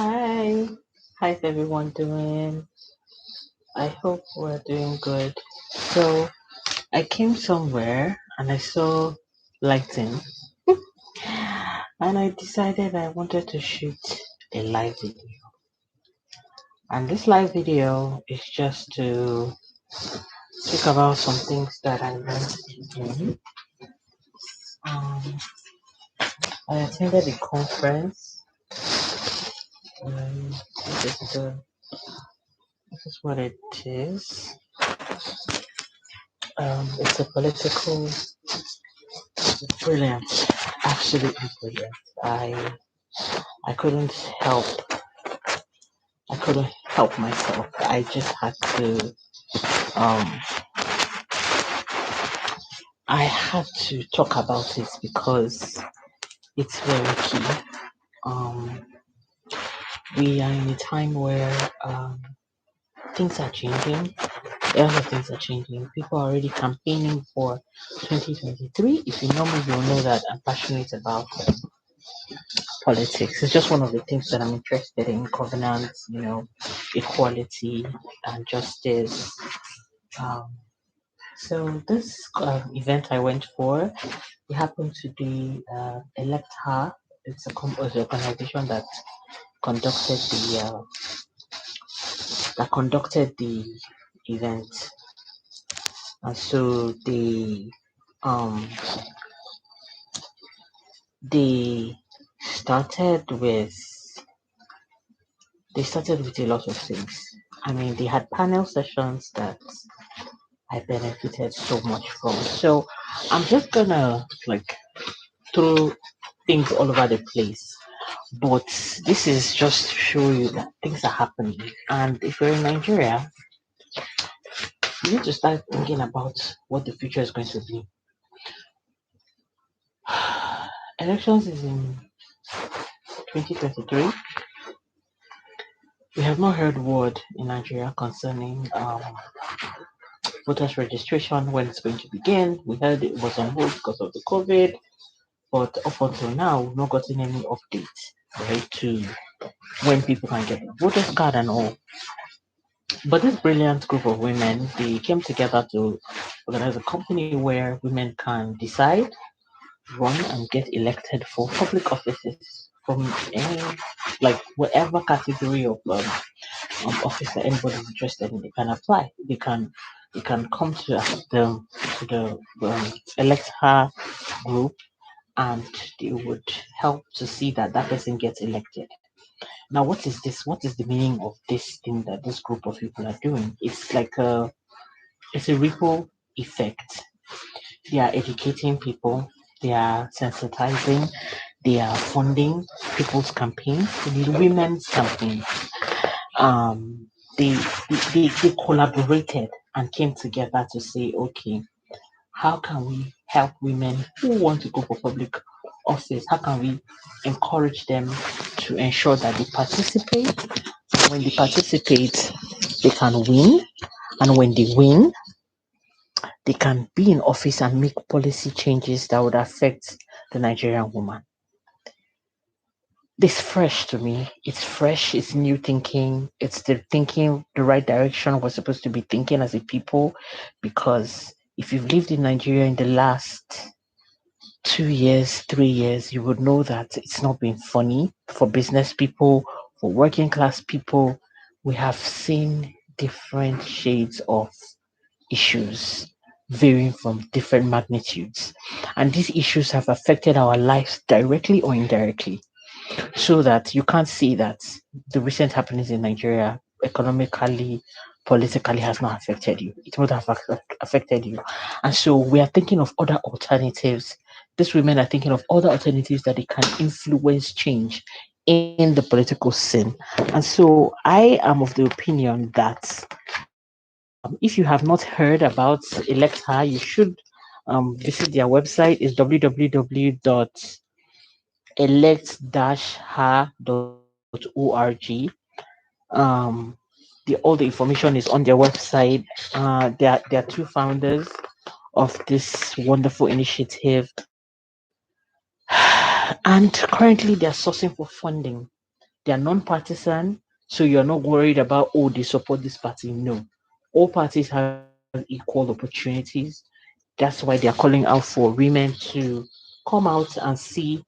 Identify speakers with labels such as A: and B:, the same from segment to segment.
A: Hi, how's everyone doing? I hope we're doing good. So, I came somewhere and I saw lighting, and I decided I wanted to shoot a live video. And this live video is just to speak about some things that I learned today. Um, I attended a conference. Um, this is, the, this is what it is. It's a political. Brilliant, absolutely brilliant. I couldn't help I couldn't help myself. I just had to um I had to talk about it because it's very key. Um we are in a time where things are changing. A lot of things are changing. People are already campaigning for 2023. If you know me, you'll know that I'm passionate about politics. It's just one of the things that I'm interested in: governance, equality and justice. Um, so this event I went for, it happened to be Elect Her. It's an organization conducted the uh, that conducted the event, and so um they started with they started with a lot of things. I mean, they had panel sessions that I benefited so much from. So I'm just gonna throw things all over the place. But this is just to show you that things are happening. And if you're in Nigeria, you need to start thinking about what the future is going to be. Elections is in 2023. We have not heard word in Nigeria concerning voters registration, when it's going to begin. We heard it was on hold because of the COVID, but up until now, we've not gotten any update, right, to when people can get a voters card and all. But this brilliant group of women, they came together to organize a company where women can decide, run, and get elected for public offices from any, like whatever category office that anybody is interested in. They can apply. They can come to the elect her group, and they would help to see that that person gets elected. Now, what is this? What is the meaning of this thing that this group of people are doing? It's a ripple effect. They are educating people, they are sensitizing, they are funding people's campaigns, women's campaigns. Um, they collaborated and came together to say, okay, how can we help women who want to go for public office? How can we encourage them to ensure that they participate? When they participate, they can win, and when they win, they can be in office and make policy changes that would affect the Nigerian woman. This fresh to me. It's fresh, it's new thinking, it's the thinking the right direction we're supposed to be thinking as a people. Because if you've lived in Nigeria in the last 2 years, 3 years, you would know that it's not been funny for business people, for working class people. We have seen different shades of issues varying from different magnitudes. And these issues have affected our lives directly or indirectly. So that you can't see that the recent happenings in Nigeria economically, politically has not affected you. It would have affected you. And so we are thinking of other alternatives. These women are thinking of other alternatives that they can influence change in the political scene. And so I am of the opinion that if you have not heard about Electa, you should visit their website. Is www.elect-her.org. All the information is on their website. They are two founders of this wonderful initiative, and currently they are sourcing for funding. They are non-partisan, so you're not worried about, oh, they support this party. No, all parties have equal opportunities. That's why they are calling out for women to come out and see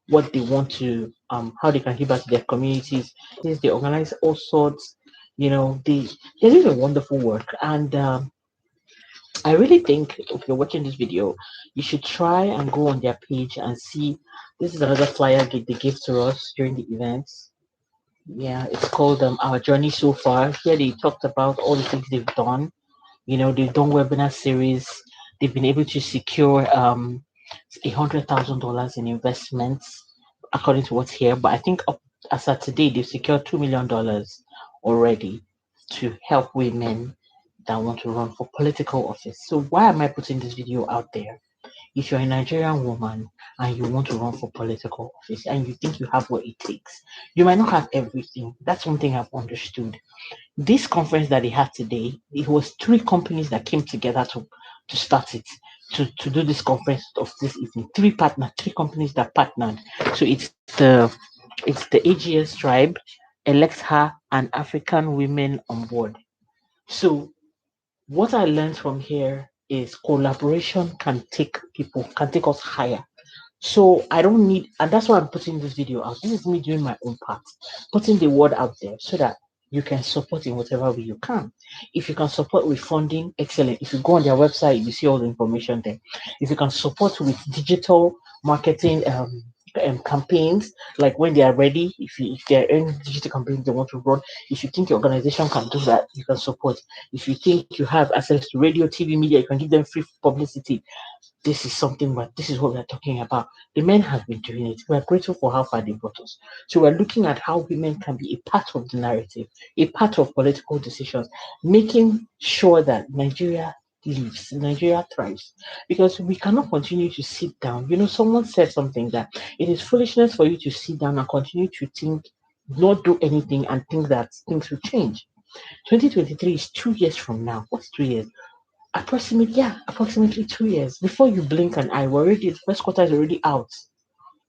A: what they want to, how they can give back to their communities. Yes, they organize all sorts. They're doing a wonderful work, and I really think if you're watching this video, you should try and go on their page and see. This is another flyer they gave to us during the events. Yeah, it's called Our Journey So Far. Here they talked about all the things they've done. They've done webinar series. They've been able to secure $100,000 in investments, according to what's here. But I think up as of today, they've secured $2 million already to help women that want to run for political office. So why am I putting this video out there? If you're a Nigerian woman and you want to run for political office and you think you have what it takes, you might not have everything. That's one thing I've understood. This conference that they had today, it was three companies that came together to start it, to do this conference of this evening. Three companies that partnered. So it's the AGS tribe, Alexa, and African Women on Board. So what I learned from here is collaboration can take us higher. So I don't need, and that's why I'm putting this video out. This is me doing my own part, putting the word out there so that you can support in whatever way you can. If you can support with funding, excellent. If you go on their website, you see all the information there. If you can support with digital marketing campaigns, like when they are ready, if they're in digital campaigns they want to run, if you think your organization can do that, you can support. If you think you have access to radio, TV, media, you can give them free publicity. This is what we're talking about. The men have been doing it. We're grateful for how far they brought us. So we're looking at how women can be a part of the narrative, a part of political decisions, making sure that Nigeria lives, Nigeria thrives. Because we cannot continue to sit down. Someone said something that it is foolishness for you to sit down and continue to think, not do anything and think that things will change. 2023 is 2 years from now. What's 2 years? Approximately 2 years. Before you blink an eye, the first quarter is already out.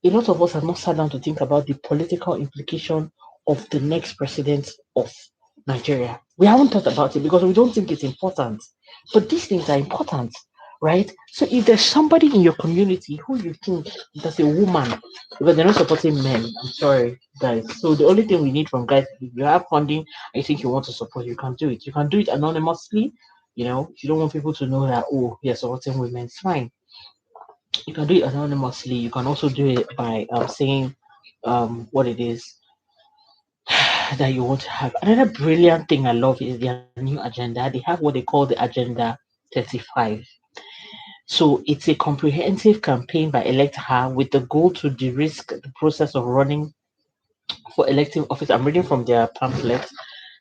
A: A lot of us have not sat down to think about the political implication of the next president of Nigeria. We haven't thought about it because we don't think it's important. But these things are important, right? So if there's somebody in your community who you think that's a woman, but they're not supporting men, I'm sorry, guys. So the only thing we need from guys, if you have funding and you think you want to support, you can do it. You can do it anonymously. If you don't want people to know that, oh, you're supporting women, it's fine. You can do it anonymously. You can also do it by saying what it is that you want to have. Another brilliant thing I love is their new agenda. They have what they call the Agenda 35. So it's a comprehensive campaign by Elect Her with the goal to de-risk the process of running for elective office. I'm reading from their pamphlet.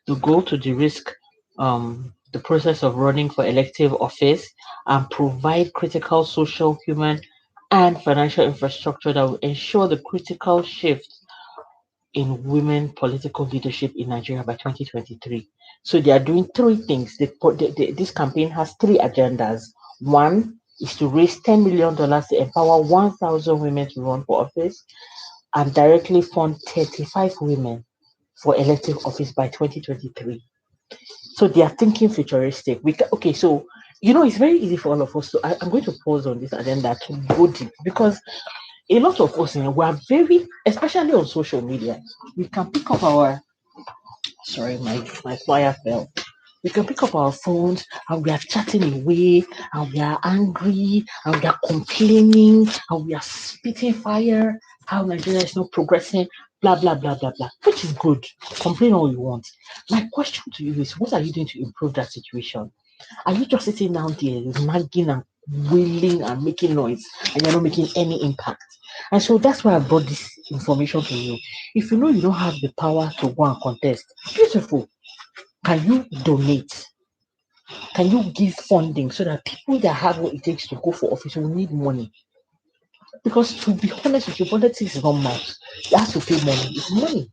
A: The goal to de-risk the process of running for elective office and provide critical social, human, and financial infrastructure that will ensure the critical shift in women political leadership in Nigeria by 2023. So they are doing three things. This campaign has three agendas. One is to raise $10 million to empower 1,000 women to run for office and directly fund 35 women for elective office by 2023. So they are thinking futuristic. Okay, so it's very easy for all of us. So I'm going to pause on this agenda to go deep because a lot of us, we are very, especially on social media, we can pick up our, sorry, my flyer fell. We can pick up our phones and we are chatting away and we are angry and we are complaining and we are spitting fire, how Nigeria is not progressing, blah, blah, blah, blah, blah, which is good. Complain all you want. My question to you is, what are you doing to improve that situation? Are you just sitting down there nagging and wailing and making noise and you're not making any impact? And so that's why I brought this information to you. If you know you don't have the power to go and contest, beautiful. Can you donate? Can you give funding so that people that have what it takes to go for office will need money? Because to be honest with you, politics is not much. You have to pay money. It's money.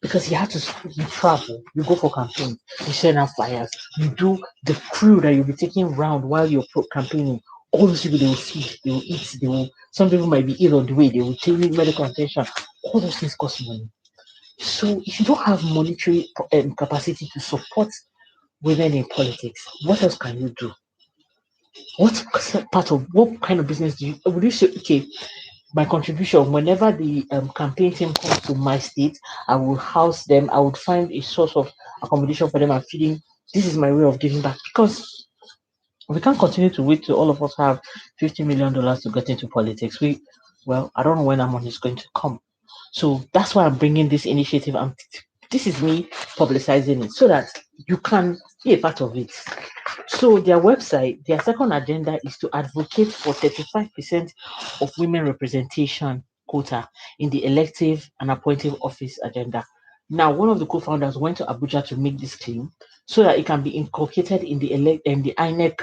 A: Because you travel, you go for campaigns, you send out flyers, you do the crew that you'll be taking around while you're campaigning. All those people they will feed, they will eat, some people might be ill on the way, they will take medical attention. All those things cost money. So if you don't have monetary capacity to support women in politics, what else can you do? What part of what kind of business do you would you say? Okay, my contribution whenever the campaign team comes to my state, I will house them. I would find a source of accommodation for them and feeding. This is my way of giving back because we can't continue to wait till all of us have $50 million to get into politics. Well, I don't know when that money is going to come. So that's why I'm bringing this initiative. And this is me publicizing it so that you can be a part of it. So their website, their second agenda is to advocate for 35% of women representation quota in the elective and appointive office agenda. Now, one of the co-founders went to Abuja to make this claim so that it can be inculcated in the INEC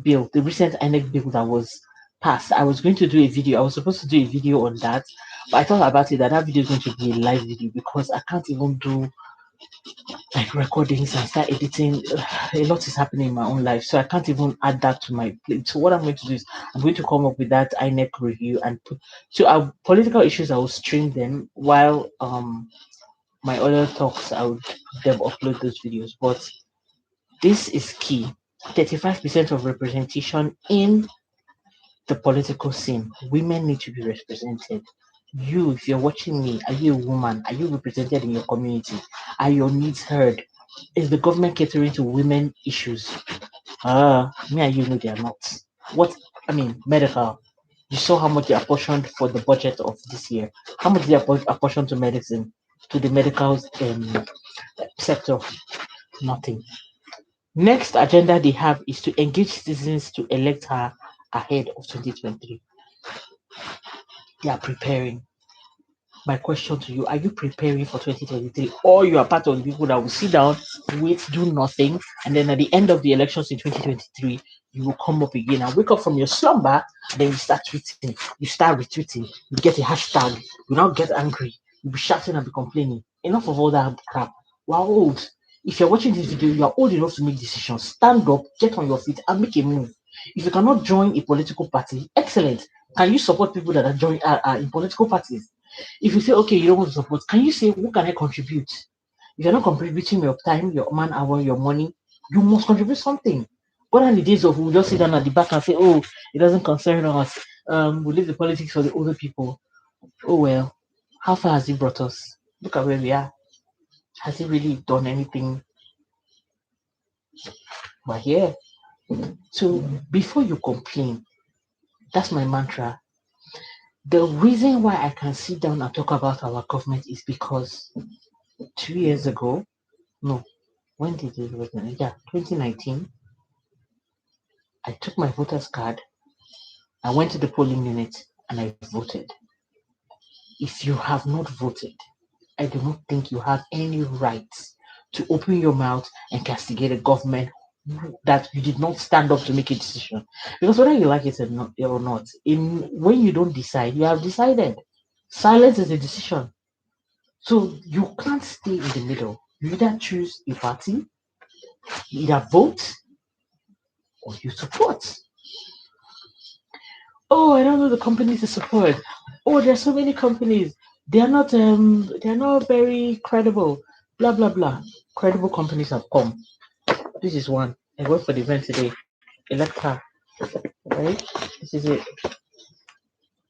A: bill, the recent INEC bill that was passed. I was going to do a video. I was supposed to do a video on that, but I thought about it that video is going to be a live video because I can't even do like recordings and start editing. A lot is happening in my own life, so I can't even add that to my plate. So what I'm going to do is I'm going to come up with that INEC review and put so our political issues. I will stream them while my other talks. I would them upload those videos. But this is key. 35% of representation in the political scene. Women need to be represented. You, if you're watching me, are you a woman? Are you represented in your community? Are your needs heard? Is the government catering to women issues? Me and you know they are not. What I mean, medical. You saw how much they apportioned for the budget of this year. How much they apportioned to medicine, to the medical sector? Nothing. Next agenda they have is to engage citizens to elect her ahead of 2023. They are preparing. My question to you, are you preparing for 2023 or you are part of the people that will sit down, wait, do nothing, and then at the end of the elections in 2023, you will come up again and wake up from your slumber, and then you start tweeting, you start retweeting, you get a hashtag, you now get angry, you'll be shouting and be complaining. Enough of all that crap. We're old. If you're watching this video, you are old enough to make decisions. Stand up, get on your feet, and make a move. If you cannot join a political party, excellent. Can you support people that are in political parties? If you say, okay, you don't want to support, can you say, what can I contribute? If you're not contributing your time, your man hour, your money, you must contribute something. What are the days of we'll just sit down at the back and say, oh, it doesn't concern us. We leave the politics for the older people. Oh, well, how far has it brought us? Look at where we are. Has it really done anything? We're here. So before you complain, that's my mantra. The reason why I can sit down and talk about our government is because 2 years ago, no, when did it happen? Yeah, 2019. I took my voter's card, I went to the polling unit, and I voted. If you have not voted, I do not think you have any rights to open your mouth and castigate a government that you did not stand up to make a decision. Because whether you like it or not, when you don't decide, you have decided. Silence is a decision. So you can't stay in the middle. You either choose a party, you either vote, or you support. Oh, I don't know the companies to support. Oh, there's so many companies. They're not very credible. Blah blah blah. Credible companies have come. This is one. I went for the event today. Electra, right? This is it.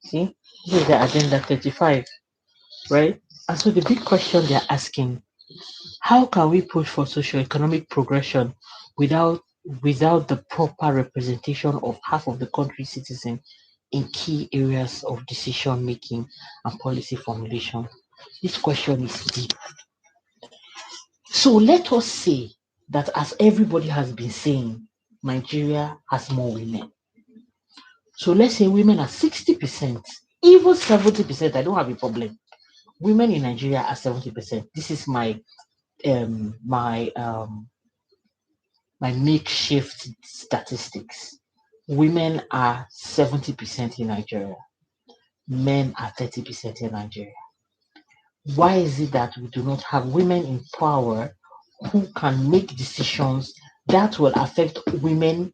A: See? This is the agenda 35, right? And so the big question they're asking, how can we push for socio-economic progression without without the proper representation of half of the country's citizens in key areas of decision making and policy formulation? This question is deep. So let us say that, as everybody has been saying, Nigeria has more women. So let's say women are 60%, even 70%. I don't have a problem. Women in Nigeria are 70%. This is um my um my makeshift statistics. Women are 70% in Nigeria. Men are 30% in Nigeria. Why is it that we do not have women in power who can make decisions that will affect women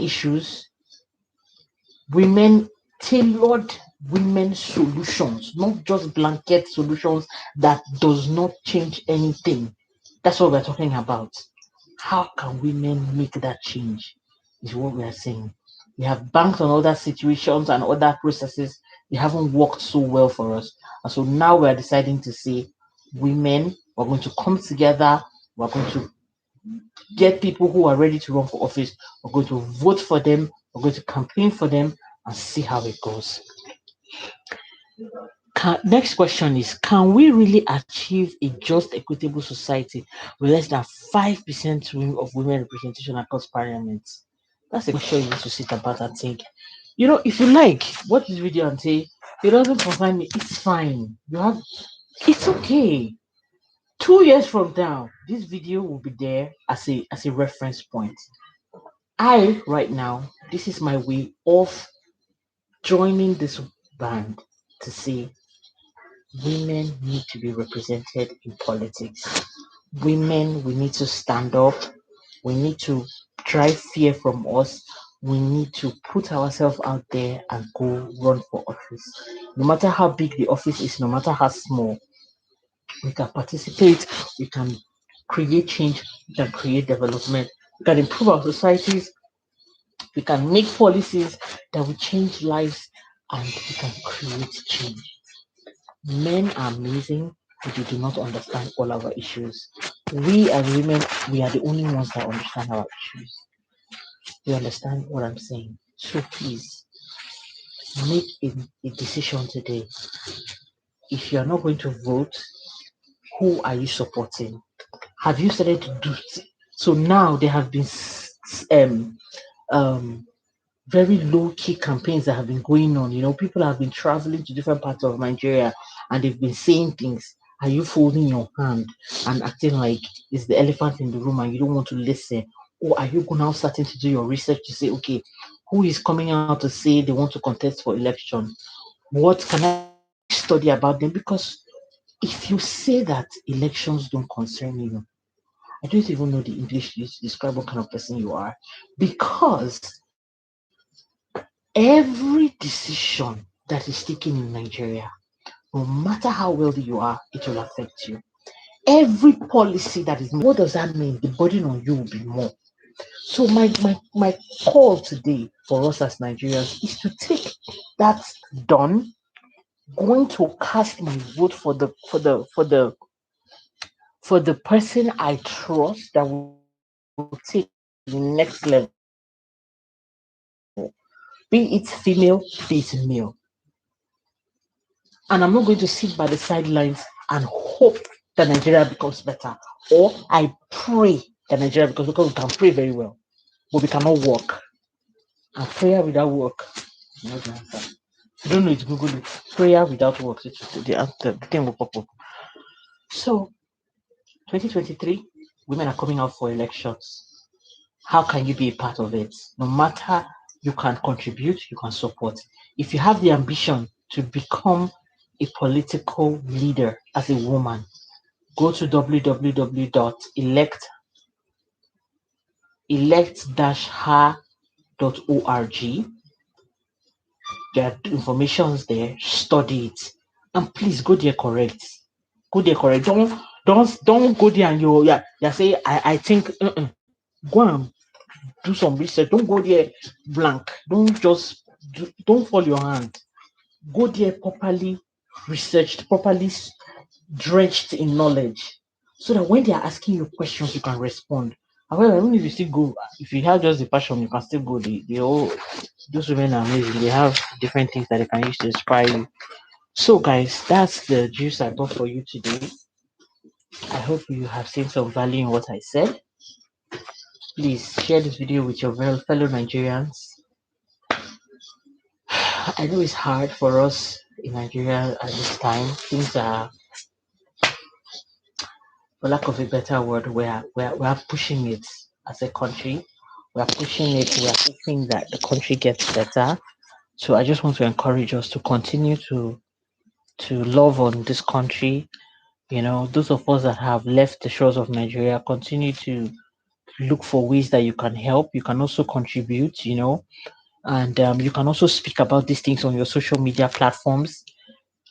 A: issues, women tailored women solutions, not just blanket solutions that does not change anything. That's what we're talking about. How can women make that change? Is what we are saying. We have banked on other situations and other processes. They haven't worked so well for us. And so now we're deciding to say, women, we're going to come together. We're going to get people who are ready to run for office. We're going to vote for them. We're going to campaign for them and see how it goes. Next question is, can we really achieve a just, equitable society with less than 5% of women representation across parliament? That's a question you need to sit about and think. If you like, watch this video and say, it doesn't concern me, it's fine. It's okay. 2 years from now, this video will be there as a reference point. Right now, this is my way of joining this band to say women need to be represented in politics. Women, we need to stand up. We need to drive fear from us. We need to put ourselves out there and go run for office. No matter how big the office is, no matter how small, we can participate, we can create change, we can create development, we can improve our societies, we can make policies that will change lives, and we can create change. Men are amazing, but they do not understand all our issues. We as women, we are the only ones that understand our issues. You understand what I'm saying? So please make a decision today. If you're not going to vote, who are you supporting? Have you started to do it? So now there have been um very low key campaigns that have been going on. People have been traveling to different parts of Nigeria and they've been saying things. Are you folding your hand and acting like it's the elephant in the room and you don't want to listen? Or are you now starting to do your research to say, okay, who is coming out to say they want to contest for election? What can I study about them? Because if you say that elections don't concern you, I don't even know the English used to describe what kind of person you are. Because every decision that is taken in Nigeria, no matter how wealthy you are, it will affect you. Every policy that is, what does that mean? The burden on you will be more. So my call today for us as Nigerians is to take that done. Going to cast my vote for the person I trust that will take us to the next level. Be it female, be it male. And I'm not going to sit by the sidelines and hope that Nigeria becomes better. Or I pray that Nigeria becomes, because we can pray very well, but we cannot work. And prayer without work is not the answer. If you don't know it, Google it. Prayer without work. The thing will pop up. So 2023, women are coming out for elections. How can you be a part of it? No matter, you can contribute, you can support. If you have the ambition to become a political leader as a woman, go to www.elect-her.org. There are informations there. Study it, and please go there correct. Go there correct. Don't go there and you say I think. Go and do some research. Don't go there blank. Don't fall your hand. Go there properly researched, properly drenched in knowledge, so that when they are asking you questions, you can respond. However, even if you still go, if you have just the passion, you can still go. The all Those women are amazing. They have different things that they can use to inspire you. So, guys, that's the juice I brought for you today. I hope you have seen some value in what I said. Please share this video with your fellow Nigerians. I know it's hard for us in Nigeria at this time. Things are, for lack of a better word, we are pushing it as a country. We are pushing it. We are hoping that the country gets better. So I just want to encourage us to continue to love on this country. Those of us that have left the shores of Nigeria, continue to look for ways that you can help. You can also contribute. And you can also speak about these things on your social media platforms.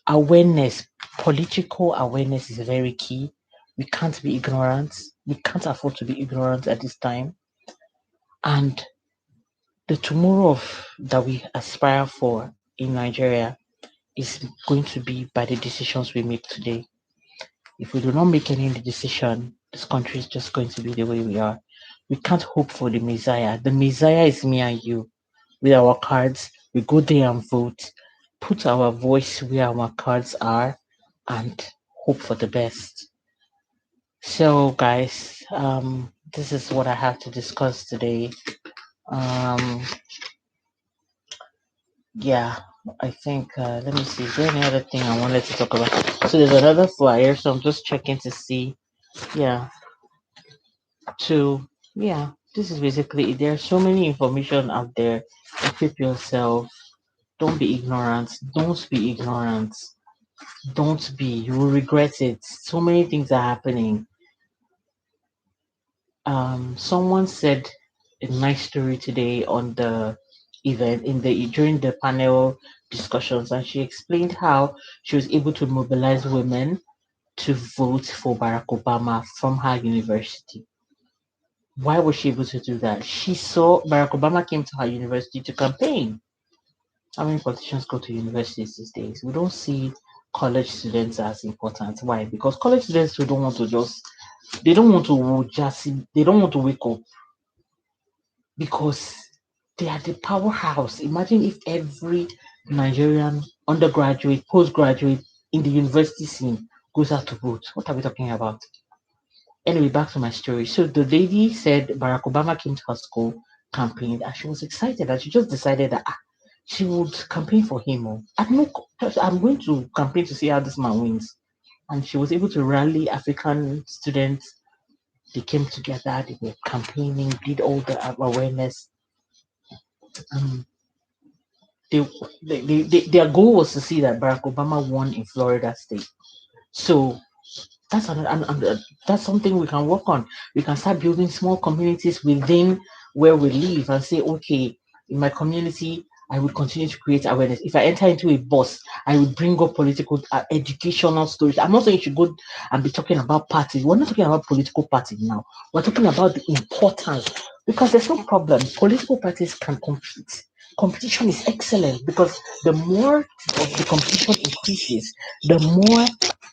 A: Awareness, political awareness is very key. We can't be ignorant. We can't afford to be ignorant at this time. And the tomorrow that we aspire for in Nigeria is going to be by the decisions we make today. If we do not make any decision, this country is just going to be the way we are. We can't hope for the Messiah. The Messiah is me and you. With our cards, we go there and vote, put our voice where our cards are, and hope for the best. So, guys, this is what I have to discuss today. Um, yeah, I think, let me see, is there any other thing I wanted to talk about? So, there's another flyer, so I'm just checking to see. Yeah, so, yeah, this is basically it. There's so many information out there. Equip yourself. Don't be ignorant. Don't be ignorant. Don't be. You will regret it. So many things are happening. Someone said a nice story today on the event during the panel discussions, and she explained how she was able to mobilize women to vote for Barack Obama from her university. Why was she able to do that? She saw Barack Obama came to her university to campaign. How many politicians go to universities these days? We don't see college students as important. Why? Because college students who don't want to they don't want to wake up because they are the powerhouse. Imagine if every Nigerian undergraduate, postgraduate in the university scene goes out to vote. What are we talking about? Anyway, back to my story. So the lady said Barack Obama came to her school, campaigned, and she was excited, and she just decided that she would campaign for him. Oh. I'm going to campaign to see how this man wins. And she was able to rally African students. They came together, they were campaigning, did all the awareness. Um, their goal was to see that Barack Obama won in Florida State. So that's something we can work on. We can start building small communities within where we live and say, okay, in my community, I would continue to create awareness. If I enter into a bus, I would bring up political, educational stories. I'm not saying you should go and be talking about parties. We're not talking about political parties now. We're talking about the importance because there's no problem. Political parties can compete. Competition is excellent because the more of the competition increases, the more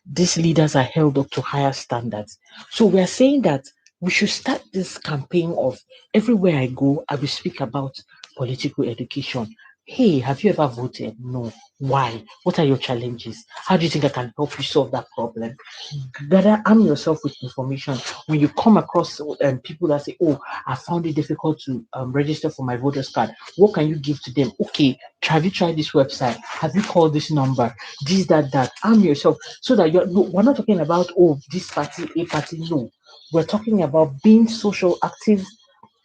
A: these leaders are held up to higher standards. So we are saying that we should start this campaign of everywhere I go, I will speak about political education. Hey, have you ever voted? No. Why? What are your challenges? How do you think I can help you solve that problem? Gather arm yourself with information. When you come across people that say, "Oh, I found it difficult to register for my voter's card," what can you give to them? Okay, have you tried this website? Have you called this number? This, that, that. Arm yourself so that you're. No, we're not talking about this party, a party. No, we're talking about being social active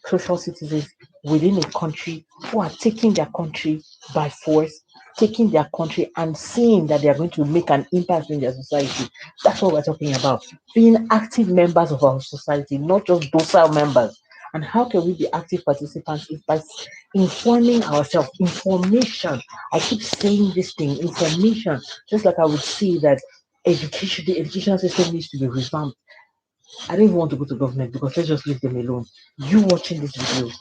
A: social citizens within a country who are taking their country by force, taking their country and seeing that they are going to make an impact in their society. That's what we're talking about. Being active members of our society, not just docile members. And how can we be active participants? Is by informing ourselves. Information. I keep saying this thing, information. Just like I would say that the educational system needs to be revamped. I don't even want to go to government because let's just leave them alone. You watching this video,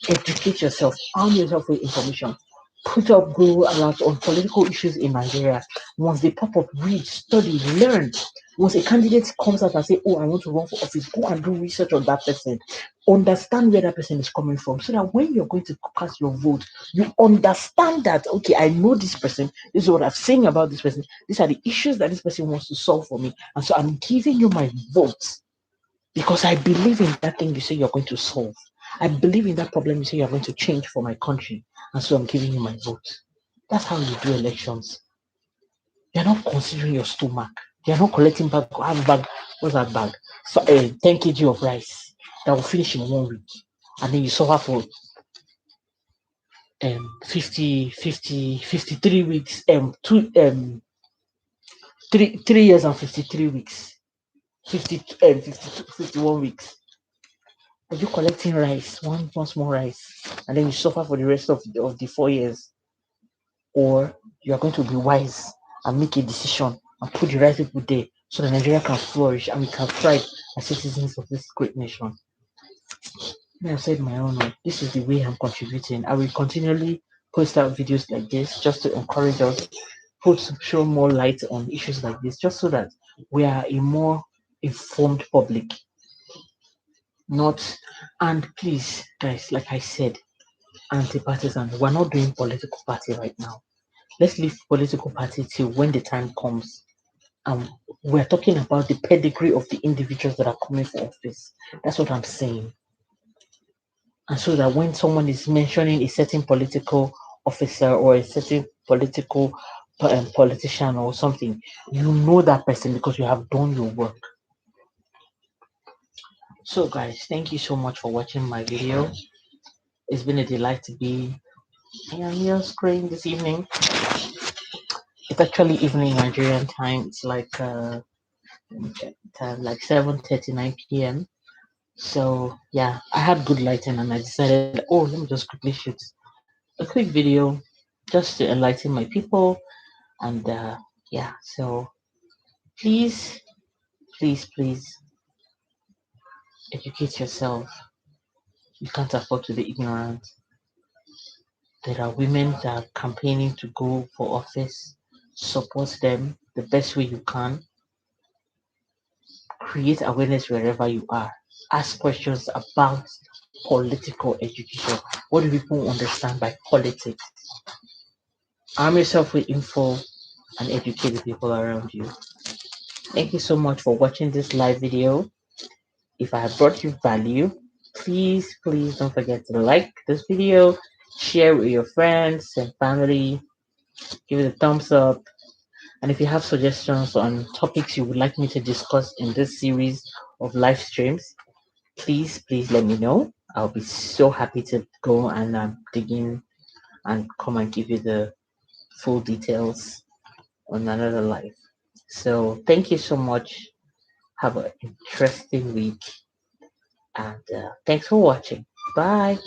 A: educate yourself, arm yourself with information, put up Google alerts on political issues in Nigeria. Once they pop up, read, study, learn. Once a candidate comes out and say, "Oh, I want to run for office," go and do research on that person. Understand where that person is coming from, so that when you're going to cast your vote, you understand that okay, I know this person. This is what I've seen about this person. These are the issues that this person wants to solve for me, and so I'm giving you my vote because I believe in that thing you say you're going to solve. I believe in that problem you say you're going to change for my country. And so I'm giving you my vote. That's how you do elections. You're not considering your stomach. You're not collecting bag. I have bag. What's that bag? So, 10 kg of rice that will finish in 1 week. And then you suffer for 53 weeks, 3 years and 53 weeks, 51 weeks. Are you collecting rice, one small rice, and then you suffer for the rest of the 4 years? Or you are going to be wise and make a decision and put the right people there so that Nigeria can flourish and we can thrive as citizens of this great nation? Me, I've said my own. This is the way I'm contributing. I will continually post out videos like this just to encourage us, show more light on issues like this, just so that we are a more informed public. Not, and please, guys, like I said, anti-partisan. We're not doing political party right now. Let's leave political party till when the time comes. We're talking about the pedigree of the individuals that are coming for office. That's what I'm saying. And so that when someone is mentioning a certain political officer or a certain politician or something, you know that person because you have done your work. So, guys, thank you so much for watching my video. It's been a delight to be on your screen this evening. It's actually evening Nigerian time. It's let me check the time, like 7:39 p.m. So yeah, I had good lighting and I decided, oh, let me just quickly shoot a quick video just to enlighten my people. And yeah, so please, please educate yourself. You can't afford to be ignorant. There are women that are campaigning to go for office. Support them the best way you can. Create awareness wherever you are. Ask questions about political education. What do people understand by politics? Arm yourself with info and educate the people around you. Thank you so much for watching this live video. If I have brought you value, please don't forget to like this video, share with your friends and family, give it a thumbs up. And if you have suggestions on topics you would like me to discuss in this series of live streams, please let me know. I'll be so happy to go and dig in and come and give you the full details on another live. So thank you so much. Have an interesting week and thanks for watching. Bye.